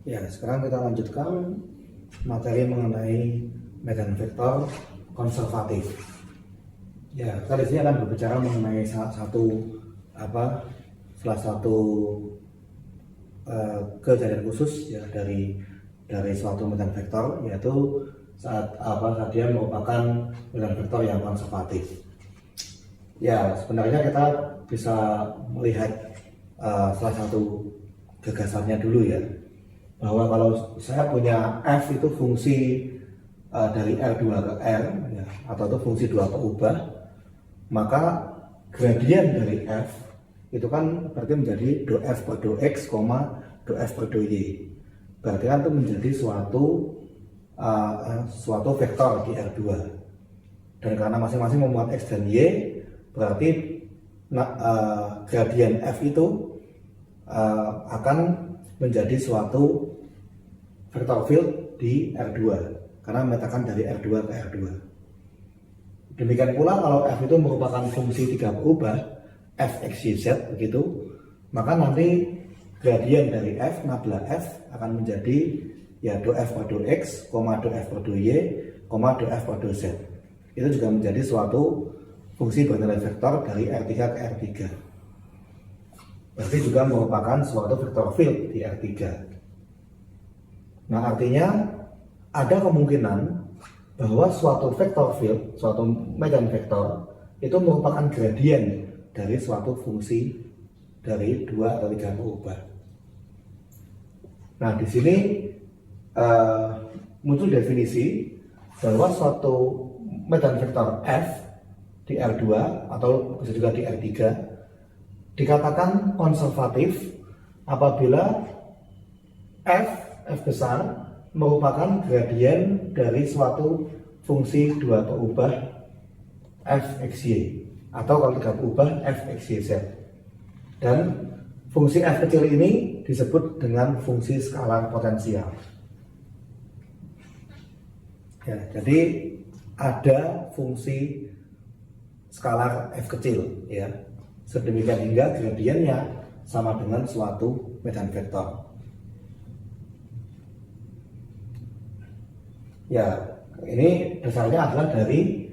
Ya, sekarang kita lanjutkan materi mengenai medan vektor konservatif. Ya, kita di sini akan berbicara mengenai salah satu kejadian khusus ya dari suatu medan vektor, yaitu saat dia merupakan medan vektor yang konservatif. Ya, sebenarnya kita bisa melihat salah satu gagasannya dulu ya, bahwa kalau saya punya f itu fungsi dari R2 ke R ya, atau itu fungsi dua keubah, maka gradien dari f itu kan berarti menjadi do f per do x, do f per do y. Berarti kan itu menjadi suatu vektor di R2. Dan karena masing-masing memuat x dan y, berarti gradien f itu akan menjadi suatu vektor field di R2 karena memetakan dari R2 ke R2. Demikian pula kalau f itu merupakan fungsi tiga keubah f, x, y, z begitu, maka nanti gradien dari f, nabla f akan menjadi ya do f per do x, do f per do y, do f per do z. Itu juga menjadi suatu fungsi bernilai vektor dari R3 ke R3. Berarti juga merupakan suatu vektor field di R3. Nah, artinya ada kemungkinan bahwa suatu vektor field, suatu medan vektor itu merupakan gradien dari suatu fungsi dari dua atau tiga keubah. Nah, di sini muncul definisi bahwa suatu medan vektor f di R2 atau bisa juga di R3 dikatakan konservatif apabila f besar merupakan gradien dari suatu fungsi dua keubah f, x, y, atau kalau tiga keubah f, x, y, z. Dan fungsi f kecil ini disebut dengan fungsi skalar potensial. Ya, jadi ada fungsi skalar f kecil ya, sedemikian hingga gradiennya sama dengan suatu medan vektor. Ya, ini dasarnya adalah dari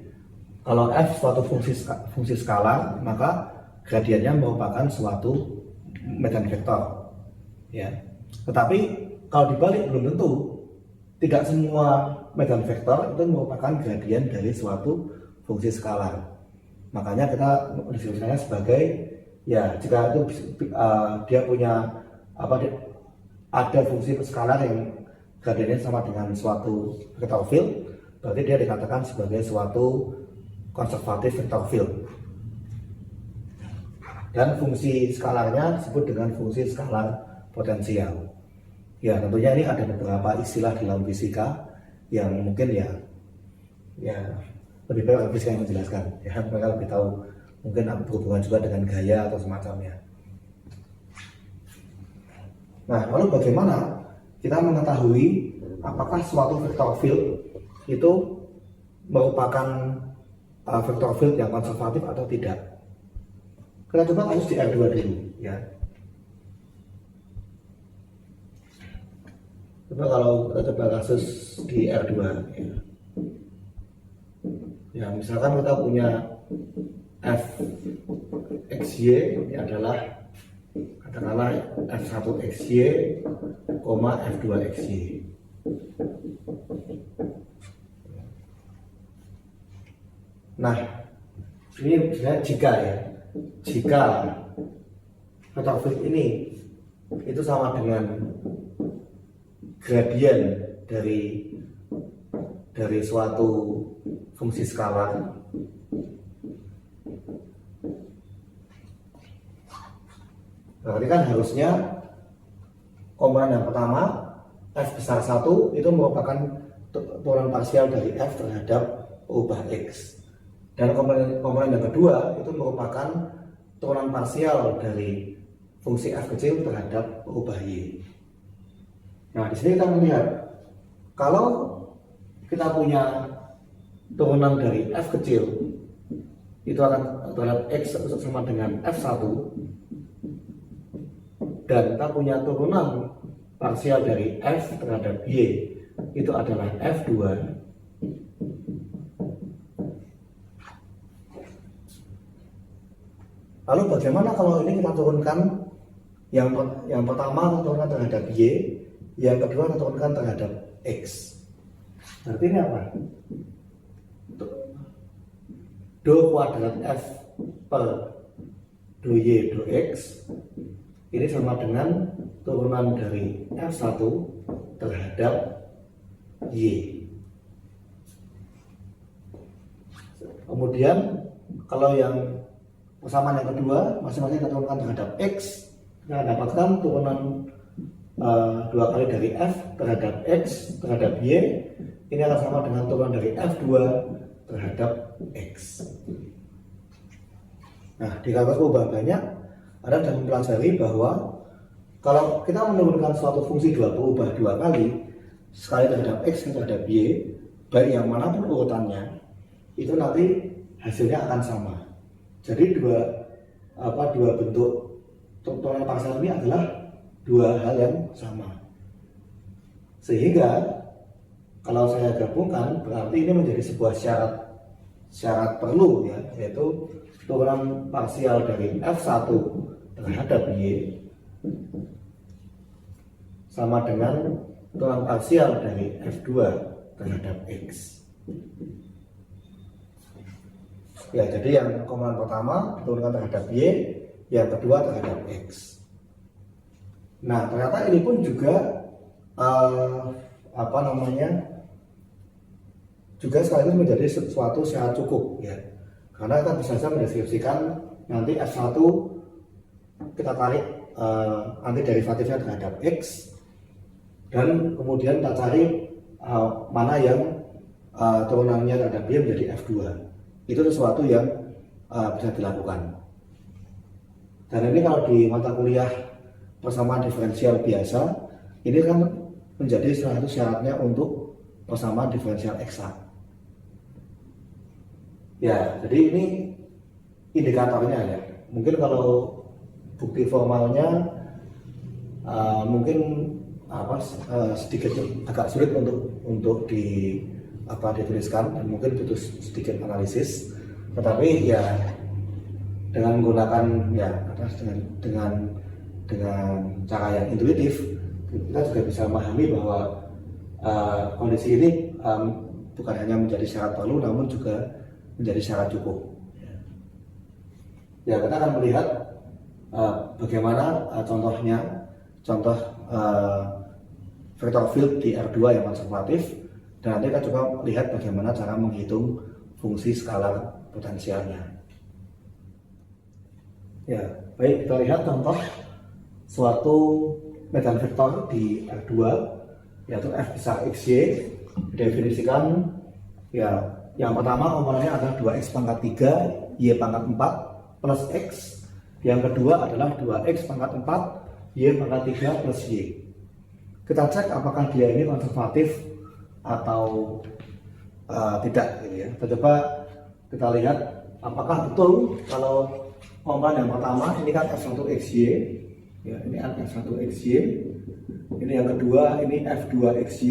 kalau f suatu fungsi skalar, maka gradiennya merupakan suatu medan vektor. Ya. Tetapi kalau dibalik belum tentu. Tidak semua medan vektor itu merupakan gradien dari suatu fungsi skalar. Makanya kita mendeskripsikannya sebagai ya jika itu dia punya ada fungsi skalar yang gradiennya sama dengan suatu vektor field, berarti dia dikatakan sebagai suatu konservatif vektor field. Dan fungsi skalarnya disebut dengan fungsi skalar potensial. Ya, tentunya ini ada beberapa istilah dalam fisika yang mungkin ya lebih baik fisika yang menjelaskan. Ya, mereka lebih tahu, mungkin berhubungan juga dengan gaya atau semacamnya. Nah, lalu bagaimana kita mengetahui apakah suatu vektor field itu merupakan vektor field yang konservatif atau tidak? Kita coba kasus di R2 dulu ya. Coba kalau kita coba kasus di R2 ya. Ya, misalkan kita punya f xy ini adalah katakanlah f1 xy, f2 xy. Nah, ini sebenarnya jika vektor field ini itu sama dengan gradien dari suatu fungsi skalar, berarti kan harusnya komponen yang pertama f besar 1 itu merupakan turunan parsial dari f terhadap ubah x, dan komponen yang kedua itu merupakan turunan parsial dari fungsi f kecil terhadap ubah y. Nah, di sini kita melihat kalau kita punya turunan dari f kecil itu akan terhadap x sama dengan f1, dan kita punya turunan parsial dari F terhadap Y itu adalah F2. Lalu bagaimana kalau ini kita turunkan, yang pertama kita turunkan terhadap Y, yang kedua kita turunkan terhadap X. Berarti ini apa? Do kuadrat F per do Y do X ini sama dengan turunan dari F1 terhadap Y. Kemudian kalau yang persamaan yang kedua, masing-masing kita turunkan terhadap X, kita dapatkan turunan 2 kali dari F terhadap X terhadap Y. Ini akan sama dengan turunan dari F2 terhadap X. Nah, di kalkulus perubahan banyak Anda sudah mempelajari bahwa kalau kita menurunkan suatu fungsi berubah 2 kali, sekali terhadap X terhadap Y, baik yang manapun urutannya, itu nanti hasilnya akan sama. Jadi dua bentuk turunan parsial ini adalah 2 hal yang sama. Sehingga kalau saya gabungkan berarti ini menjadi sebuah syarat perlu ya, yaitu turunan parsial dari F1 terhadap Y sama dengan turunan parsial dari F2 terhadap X. Ya, jadi yang komponen pertama diturunkan terhadap Y, yang kedua terhadap X. Nah, ternyata ini pun juga juga sekaligus menjadi suatu syarat cukup ya. Karena kita bisa saja mendeskripsikan nanti F1 kita tarik anti derivatifnya terhadap X, dan kemudian kita cari mana yang turunannya terhadap Y menjadi F2. Itu sesuatu yang bisa dilakukan. Dan ini kalau di mata kuliah persamaan diferensial biasa, ini kan menjadi salah satu syaratnya untuk persamaan diferensial eksak. Ya, jadi ini indikatornya ya. Mungkin kalau bukti formalnya mungkin sedikit agak sulit untuk dituliskan, dan mungkin butuh sedikit analisis. Tetapi ya dengan menggunakan ya dengan cara yang intuitif, kita juga bisa memahami bahwa kondisi ini bukan hanya menjadi syarat perlu, namun juga menjadi syarat cukup. Ya, kita akan melihat bagaimana contoh vector field di R2 yang konservatif, dan nanti kita coba lihat bagaimana cara menghitung fungsi skalar potensialnya. Ya, baik, kita lihat contoh suatu medan vektor di R2, yaitu F besar XY. Didefinisikan ya, yang pertama komponennya adalah 2x pangkat 3 y pangkat 4 plus x. Yang kedua adalah 2x pangkat 4 y pangkat 3 plus y. Kita cek apakah dia ini konservatif atau tidak gitu ya. Kita coba kita lihat apakah betul kalau komponen yang pertama ini kan F1XY ya, ini kan F1XY, ini yang kedua ini F2XY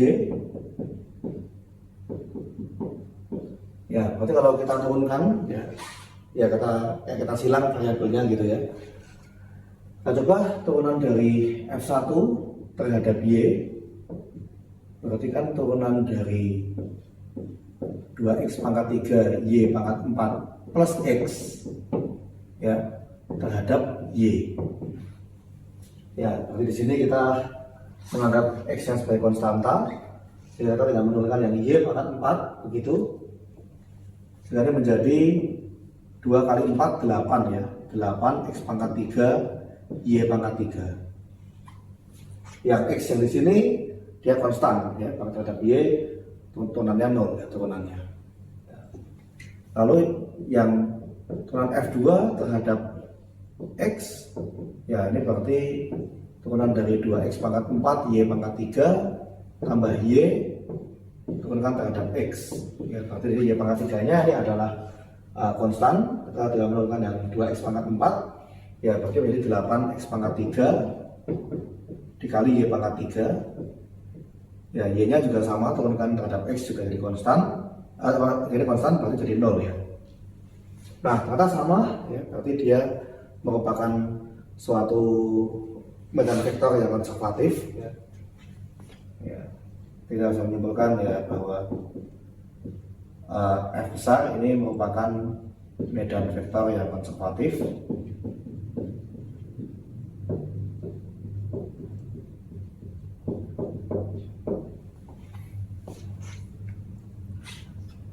ya. Berarti kalau kita turunkan ya kita silang variabelnya gitu ya. Kita coba turunan dari F1 terhadap Y, berarti kan turunan dari 2x pangkat 3 y pangkat 4 plus x ya terhadap y. Ya, berarti di sini kita menganggap x yang sebagai konstanta, sehingga kita tidak menurunkan yang y pangkat 4 begitu. Sehingga ini menjadi 2 kali 4 8 ya, 8 x pangkat 3 y pangkat 3. Yang x yang di sini dia konstan ya, terhadap y turunannya 0 ya, turunannya. Lalu yang turunan F2 terhadap x ya, ini berarti turunan dari 2x pangkat 4 y pangkat 3 tambah y turunkan terhadap x ya, berarti y pangkat 3 nya ini adalah konstan. Kita tidak menurunkan yang 2x pangkat 4 ya, berarti menjadi 8x pangkat 3 dikali Y pangkat 3. Ya, Y-nya juga sama, turunkan terhadap X juga jadi konstan. Ini konstan berarti jadi 0 ya. Nah, ternyata sama ya, berarti dia merupakan suatu medan vektor yang konservatif ya. Ya, tidak bisa menyimpulkan ya bahwa F besar ini merupakan medan vektor yang konservatif.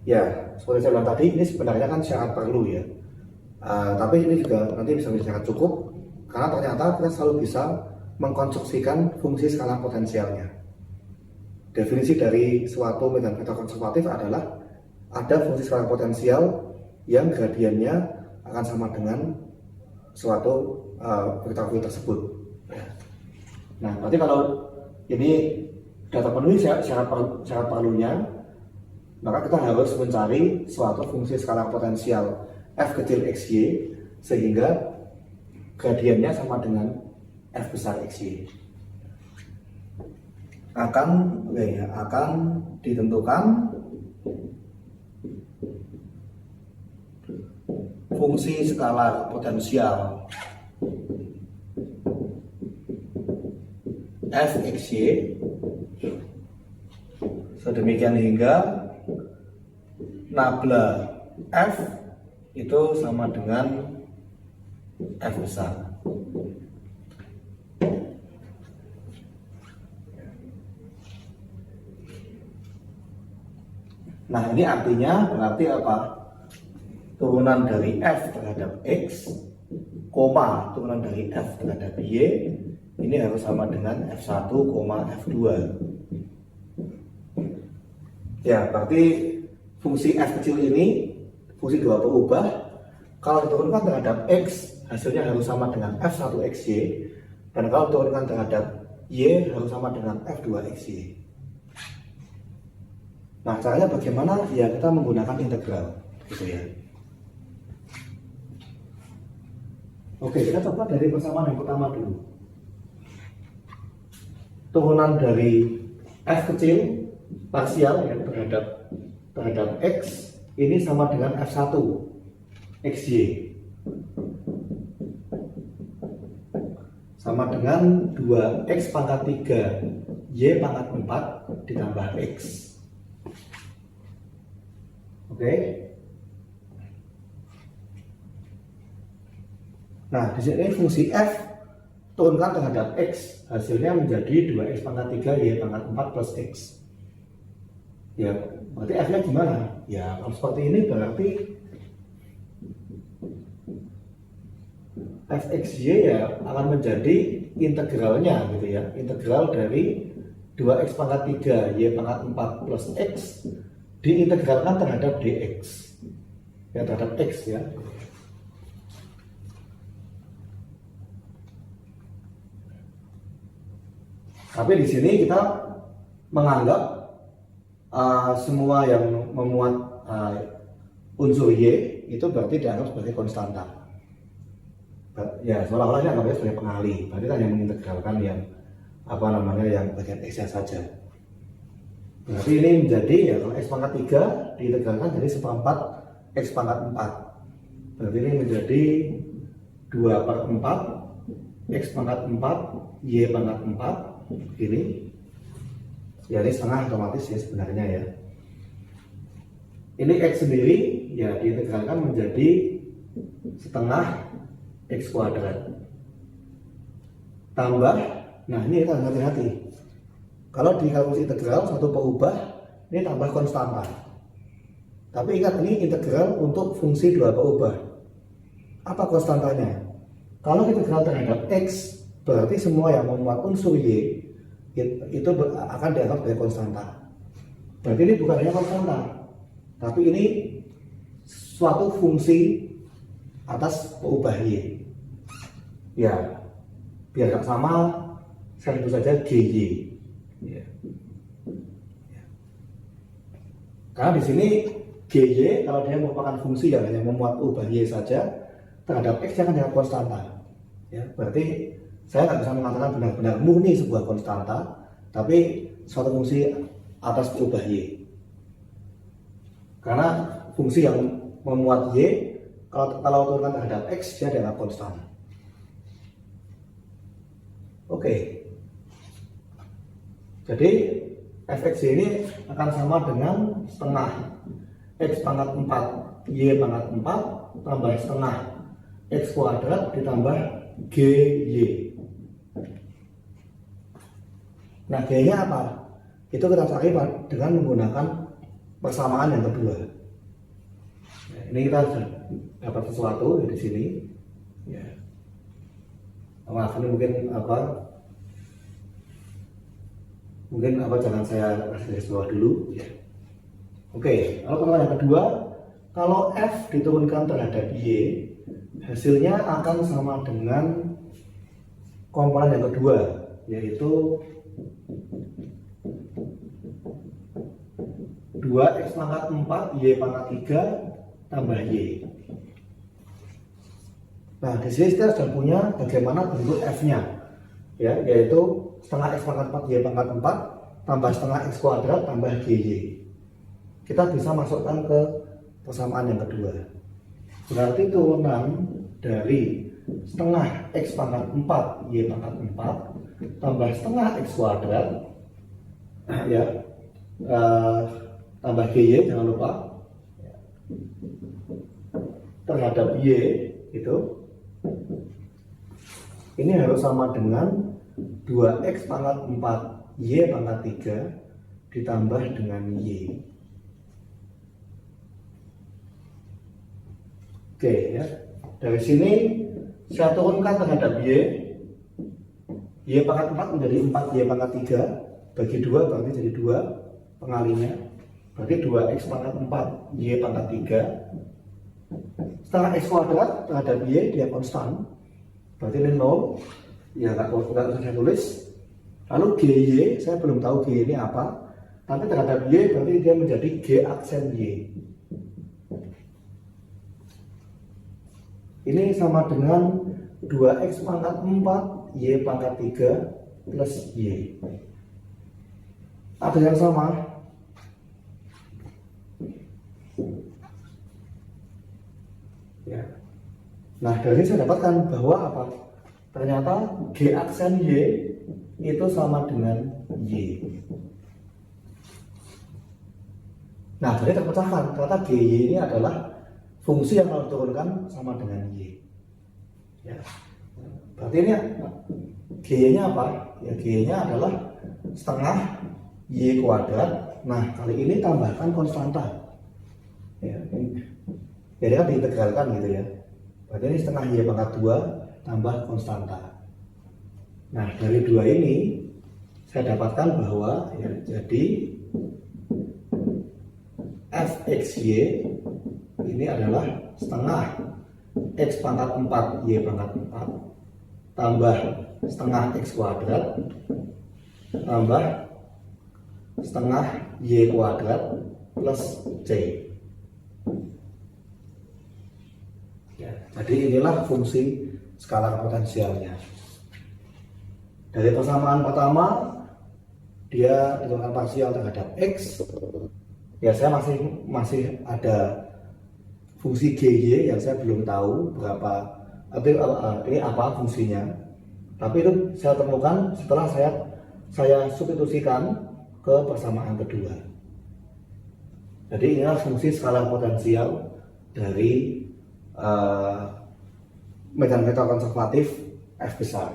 Ya, seperti saya bilang tadi, ini sebenarnya kan syarat perlu ya. Tapi ini juga nanti bisa menjadi syarat cukup, karena ternyata kita selalu bisa mengkonstruksikan fungsi skalar potensialnya. Definisi dari suatu medan vektor konservatif adalah ada fungsi skalar potensial yang gradiennya akan sama dengan suatu vektor field tersebut. Nah, berarti kalau ini sudah terpenuhi syarat perlunya, maka kita harus mencari suatu fungsi skalar potensial f kecil xy sehingga gradiennya sama dengan f besar xy. Akan ditentukan fungsi skalar potensial f xy sedemikian hingga nabla f itu sama dengan f besar. Nah, ini artinya berarti apa? Turunan dari f terhadap x, koma turunan dari f terhadap y, ini harus sama dengan f1, f2. Ya, berarti fungsi f kecil ini, fungsi dua berubah, kalau diturunkan terhadap x, hasilnya harus sama dengan f1 xy, dan kalau diturunkan terhadap y, harus sama dengan f2 xy. Nah, caranya bagaimana? Ya, kita menggunakan integral, gitu ya. Oke, kita coba dari persamaan yang pertama dulu. Turunan dari f kecil parsial ya, terhadap x ini sama dengan f1 xy sama dengan 2x pangkat 3 y pangkat 4 ditambah x. Oke. Nah, di sini fungsi f turunkan terhadap x, hasilnya menjadi 2x pangkat 3 y pangkat 4 plus x. Ya, berarti f-nya gimana? Ya, kalau seperti ini berarti fxy ya akan menjadi integralnya gitu ya. Integral dari 2x pangkat 3 y pangkat 4 plus x diintegralkan terhadap dx. Ya, terhadap x ya. Tapi di sini kita menganggap semua yang memuat unsur y itu berarti dianggap sebagai konstanta. Ya, seolah-olah ini anggapnya sebagai pengali. Berarti kan yang mengintegralkan yang yang bagian x-nya saja. Berarti ini menjadi ya kalau x pangkat 3 diintegralkan jadi seperempat x pangkat 4. Berarti ini menjadi 2/4 x pangkat 4 y pangkat 4 begini. Ya, ini setengah otomatis ya sebenarnya ya. Ini x sendiri ya diintegralkan menjadi setengah x kuadrat. Tambah, nah ini kita hati-hati. Kalau di kalkulus integral satu berubah, ini tambah konstanta. Tapi ingat ini integral untuk fungsi dua berubah. Apa konstantanya? Kalau integral terhadap x, berarti semua yang memuat unsur y itu akan dianggap sebagai konstanta. Berarti ini bukan hanya konstanta, tapi ini suatu fungsi atas berubah y. Ya, biar tak sama, saya sebut saja gy. Ya. Karena di sini gy kalau dia merupakan fungsi yang hanya memuat ubah y saja terhadap x akan dianggap konstanta. Ya, berarti saya nggak bisa mengatakan benar-benar murni sebuah konstanta, tapi suatu fungsi atas berubah y. Karena fungsi yang memuat y, kalau turunkan terhadap x, dia adalah konstan. Oke. Jadi fx ini akan sama dengan setengah x pangkat 4 y pangkat 4 tambah setengah x kuadrat ditambah gy. Nah, g-nya apa? Itu kita cari dengan menggunakan persamaan yang kedua. Nah, ini kita sudah dapat sesuatu di sini. Ya. Maaf, ini mungkin jangan saya kasih garis bawah dulu. Ya. Oke, lalu pertanyaan yang kedua, kalau f diturunkan terhadap y, hasilnya akan sama dengan komponen yang kedua, yaitu 2x pangkat 4 y pangkat 3 tambah y. Nah, di sini kita sudah punya bagaimana bentuk f-nya, ya, yaitu setengah x pangkat 4 y pangkat 4 tambah setengah x kuadrat tambah gy. Kita bisa masukkan ke persamaan yang kedua. Berarti turunan dari setengah x pangkat 4 y pangkat 4 tambah setengah x kuadrat, ya, tambah gy, jangan lupa, terhadap y itu ini harus sama dengan 2x pangkat 4 y pangkat 3 ditambah dengan y. Oke, ya. Dari sini saya turunkan terhadap y pangkat 4 menjadi 4y pangkat 3 bagi 2 berarti jadi 2 pengalinya. Berarti 2x pangkat 4 y pangkat 3 setengah x kuadrat terhadap y, dia konstan, berarti ini 0, ya nggak usah saya tulis. Lalu gy, saya belum tahu gy ini apa, tapi terhadap y berarti dia menjadi g aksen y. Ini sama dengan 2x pangkat 4 y pangkat 3 plus y. Ada yang sama? Ya. Nah, dari sini saya dapatkan bahwa apa? Ternyata g aksen y itu sama dengan y. Nah, jadi terpecahkan. Ternyata gy ini adalah fungsi yang kalau diturunkan sama dengan y. Ya. Berarti ini g-nya apa? Ya, g-nya adalah setengah y kuadrat. Nah, kali ini tambahkan konstanta. Ya, jadi kan diintegralkan gitu ya. Berarti ini setengah y pangkat 2 tambah konstanta. Nah, dari dua ini saya dapatkan bahwa ya, jadi fxy ini adalah setengah x pangkat 4 y pangkat 4 tambah setengah x kuadrat tambah setengah y kuadrat plus c. Ya, jadi inilah fungsi skalar potensialnya. Dari persamaan pertama, dia diturunkan parsial terhadap x. Ya, saya masih ada fungsi gy yang saya belum tahu berapa, ini apa fungsinya. Tapi itu saya temukan setelah saya substitusikan ke persamaan kedua. Jadi inilah fungsi skalar potensial dari medan vektor konservatif f besar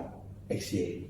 xy.